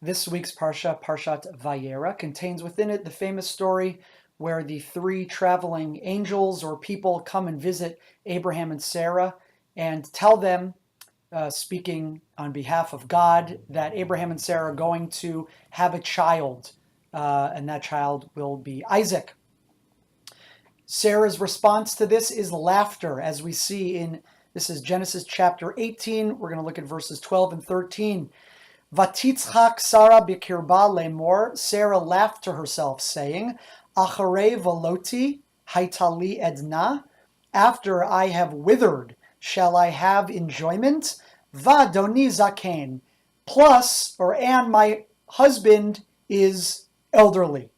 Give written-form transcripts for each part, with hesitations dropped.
This week's Parsha, Parshat Vayera, contains within it the famous story where the three traveling angels or people come and visit Abraham and Sarah and tell them, speaking on behalf of God, that Abraham and Sarah are going to have a child, and that child will be Isaac. Sarah's response to this is laughter, as we see this is Genesis chapter 18. We're going to look at verses 12 and 13. Vatitzchak Sarah bikirba lemor. Sarah laughed to herself, saying, Acharei veloti haitali edna. After I have withered, shall I have enjoyment? Vadoni zaken. And my husband is elderly.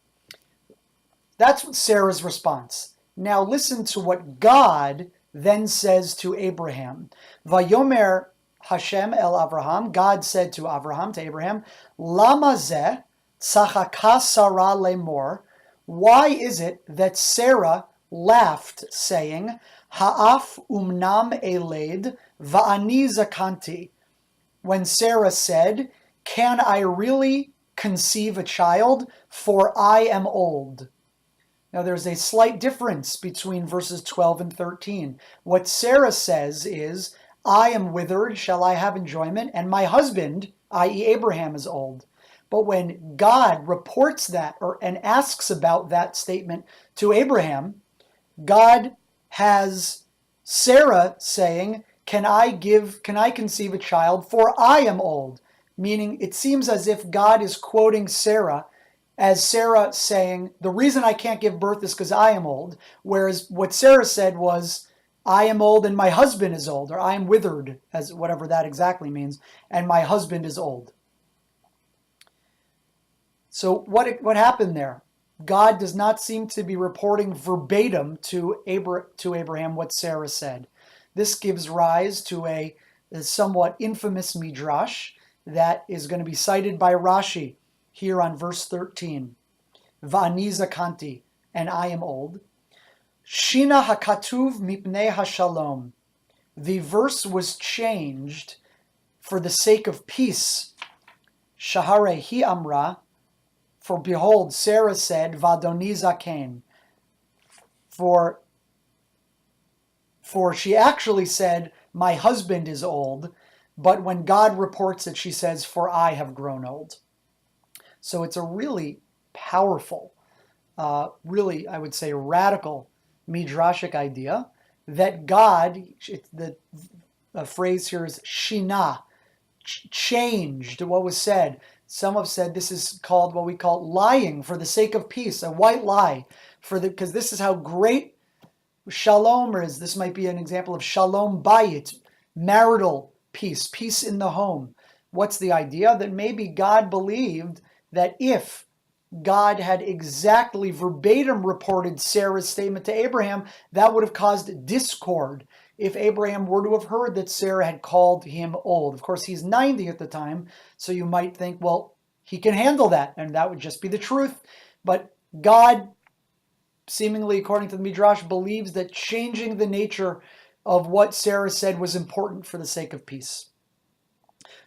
That's Sarah's response. Now listen to what God then says to Abraham. Vayomer Hashem el Avraham, God said to Abraham, Lama zeh tzachaka Sarah lemor. Why is it that Sarah laughed, saying, Ha'af umnam eled va'ani zaqanti? When Sarah said, can I really conceive a child, for I am old? Now there's a slight difference between verses 12 and 13. What Sarah says is, I am withered, shall I have enjoyment? And my husband, i.e. Abraham, is old. But when God reports that and asks about that statement to Abraham, God has Sarah saying, can I conceive a child, for I am old? Meaning it seems as if God is quoting Sarah as Sarah saying, the reason I can't give birth is because I am old. Whereas what Sarah said was, I am old and my husband is old, or I am withered, as whatever that exactly means, and my husband is old. So what happened there? God does not seem to be reporting verbatim to Abraham what Sarah said. This gives rise to a somewhat infamous midrash that is going to be cited by Rashi here on verse 13. Va'ani zaqanti, and I am old. Shina hakatuv mipnei hashalom. The verse was changed for the sake of peace. Shahare hi amra. For behold, Sarah said, Vadoni zaken. For she actually said, my husband is old. But when God reports it, she says, for I have grown old. So it's a really powerful, really, I would say, radical midrashic idea that God, the phrase here is shina, changed what was said. Some have said this is called what we call lying for the sake of peace, a white lie, because this is how great shalom is. This might be an example of shalom bayit, marital peace, peace in the home. What's the idea? That maybe God believed that if God had exactly verbatim reported Sarah's statement to Abraham, that would have caused discord if Abraham were to have heard that Sarah had called him old. Of course, he's 90 at the time, so you might think, well, he can handle that, and that would just be the truth. But God, seemingly according to the Midrash, believes that changing the nature of what Sarah said was important for the sake of peace.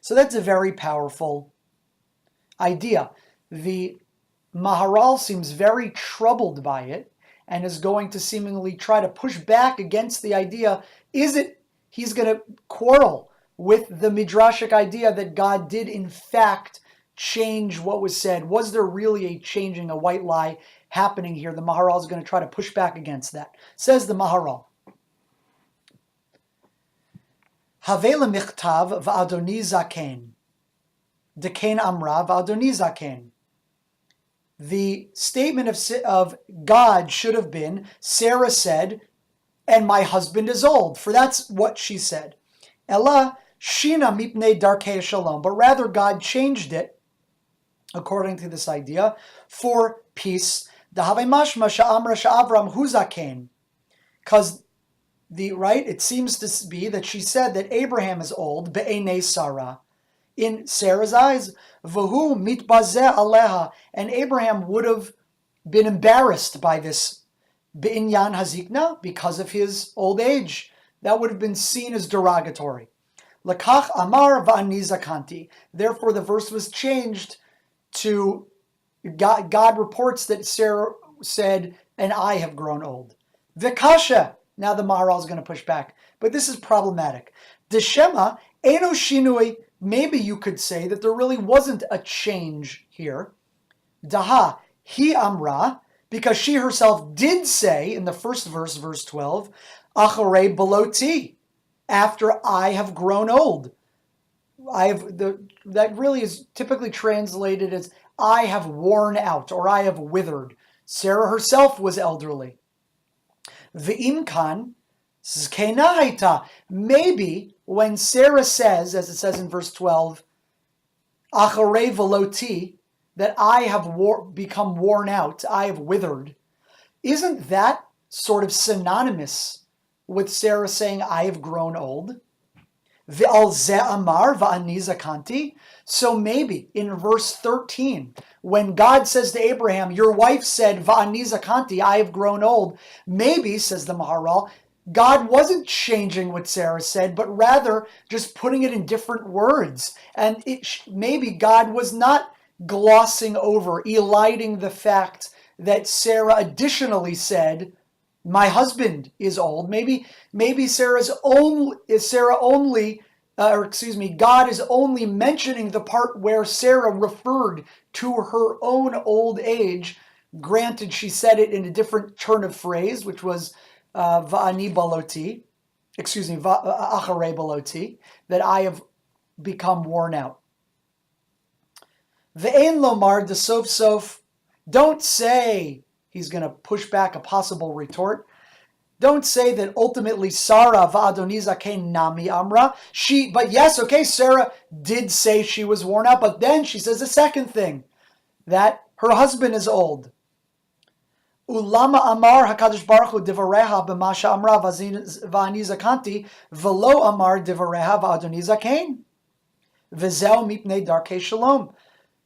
So that's a very powerful idea. The Maharal seems very troubled by it and is going to seemingly try to push back against the idea. He's going to quarrel with the midrashic idea that God did in fact change what was said. Was there really a changing, a white lie happening here? The Maharal is going to try to push back against that. Says the Maharal, Havela michtav va'adoni zaken. Dekain amra va'adoni zaken. The statement of God should have been, Sarah said, and my husband is old, for that's what she said. Ella shina mipnei darkei shalom, but rather God changed it, according to this idea, for peace. Dahavei mashma sha'amra sha'avram hu zaken. Because it seems to be that she said that Abraham is old, be'enei Sarah, in Sarah's eyes, v'hu mitbazeh aleha, and Abraham would have been embarrassed by this be'inyan hazikna, because of his old age. That would have been seen as derogatory. Lakach amar va'ani zaqanti. Therefore, the verse was changed to God reports that Sarah said, and I have grown old. Vikasha. Now the Maharal is going to push back, but this is problematic. Deshema eno shinui. Maybe you could say that there really wasn't a change here. Daha hi amra, because she herself did say in the first verse, verse 12, acharei baloti, after I have grown old. That really is typically translated as I have worn out or I have withered. Sarah herself was elderly. V'imkan zkena haita. Maybe when Sarah says, as it says in verse 12, acharei veloti, that I have become worn out, I have withered, isn't that sort of synonymous with Sarah saying I have grown old? V'al ze amar va'ani zaqanti. So maybe in verse 13, when God says to Abraham, your wife said, va'ani zaqanti, I have grown old, maybe, says the Maharal, God wasn't changing what Sarah said, but rather just putting it in different words. And maybe God was not glossing over, eliding the fact that Sarah additionally said, my husband is old. Maybe God is only mentioning the part where Sarah referred to her own old age. Granted, she said it in a different turn of phrase, which was va'ani baloti, acharei baloti, that I have become worn out. Ve'en lomar de sof sof. Don't say, he's going to push back a possible retort. Don't say that ultimately Sarah va'adoni zaken nami amra. But yes, okay, Sarah did say she was worn out, but then she says a second thing, that her husband is old. Ulama amar hakadosh baruch hu divareha b'masha amra va'ani zakanti v'lo amar divareha va'adoni zaken v'zeu mipnei darkei shalom.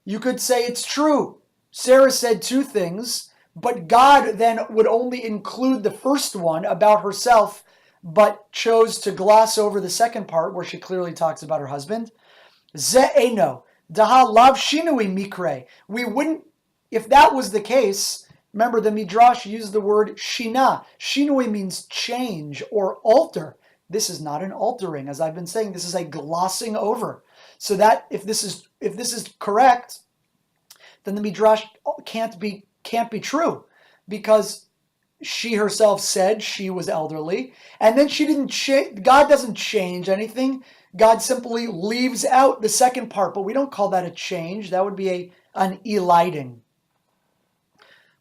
You could say it's true. Sarah said two things, but God then would only include the first one about herself, but chose to gloss over the second part where she clearly talks about her husband. Ze eno daha lav shinui mikre. We wouldn't, if that was the case, remember the Midrash used the word shina. Shinui means change or alter. This is not an altering, as I've been saying. This is a glossing over. So that if this is correct, then the Midrash can't be true, because she herself said she was elderly, and then she didn't change. God doesn't change anything. God simply leaves out the second part, but we don't call that a change. That would be an eliding.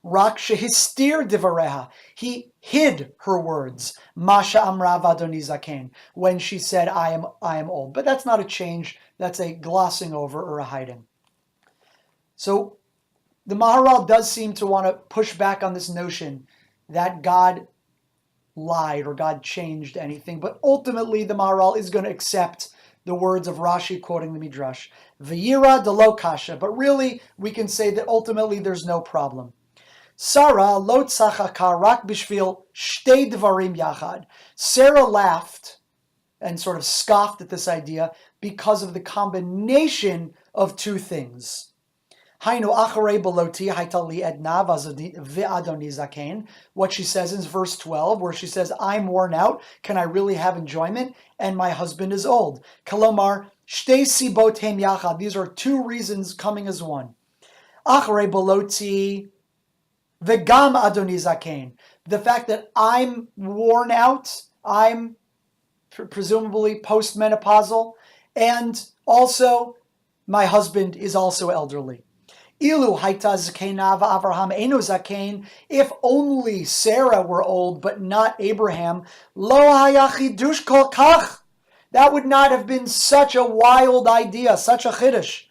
Rak shehistir divareha. He hid her words. Masha amra v'adoni zaken. When she said, I am old. But that's not a change. That's a glossing over or a hiding. So the Maharal does seem to want to push back on this notion that God lied or God changed anything. But ultimately, the Maharal is going to accept the words of Rashi quoting the Midrash. Vayera de lo kasha. But really, we can say that ultimately there's no problem. Sarah lo tzachaka rak bishvil shtei dvarim yachad. Sarah laughed and sort of scoffed at this idea because of the combination of two things. Hainu acharei baloti haitali edna v'adoni zaken. What she says in verse 12, where she says, I'm worn out, can I really have enjoyment? And my husband is old. Kalomar shtei sibot hem yachad. These are two reasons coming as one. Acharei baloti v'gam adoni zaken. The fact that I'm worn out, I'm presumably postmenopausal, and also my husband is also elderly. Ilu haita zakena v'Avraham eno zaken. If only Sarah were old, but not Abraham, lo haya chidush kol kach. That would not have been such a wild idea, such a chiddush.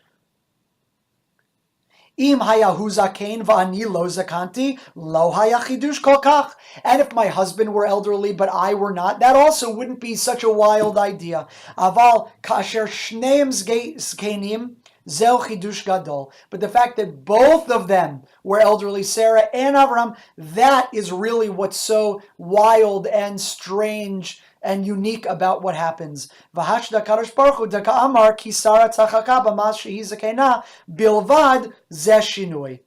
Im hayahu zaken v'ani lo zakanti, lo haya chidush kol kach. And if my husband were elderly, but I were not, that also wouldn't be such a wild idea. Aval kasher shneim zkenim, zeu chidush gadol. But the fact that both of them were elderly, Sarah and Abraham, that is really what's so wild and strange and unique about what happens. V'hashda kadosh baruch hu daka amar ki sara tzachaka b'mas shehi zakena bilvad zeh shinui.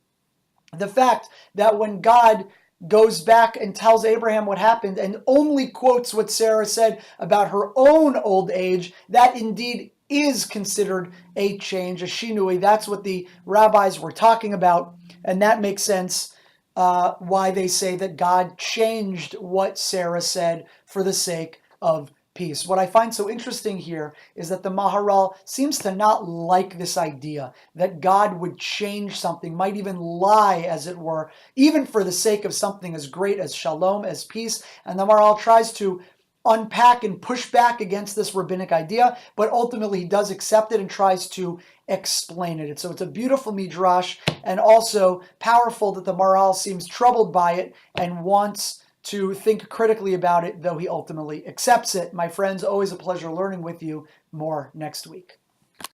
The fact that when God goes back and tells Abraham what happened and only quotes what Sarah said about her own old age, that indeed is considered a change, a shinui. That's what the rabbis were talking about, and that makes sense why they say that God changed what Sarah said for the sake of peace. What I find so interesting here is that the Maharal seems to not like this idea that God would change something, might even lie, as it were, even for the sake of something as great as shalom, as peace. And the Maharal tries to unpack and push back against this rabbinic idea, but ultimately he does accept it and tries to explain it. So it's a beautiful midrash, and also powerful that the Maharal seems troubled by it and wants to think critically about it, though he ultimately accepts it. My friends, always a pleasure learning with you. More next week.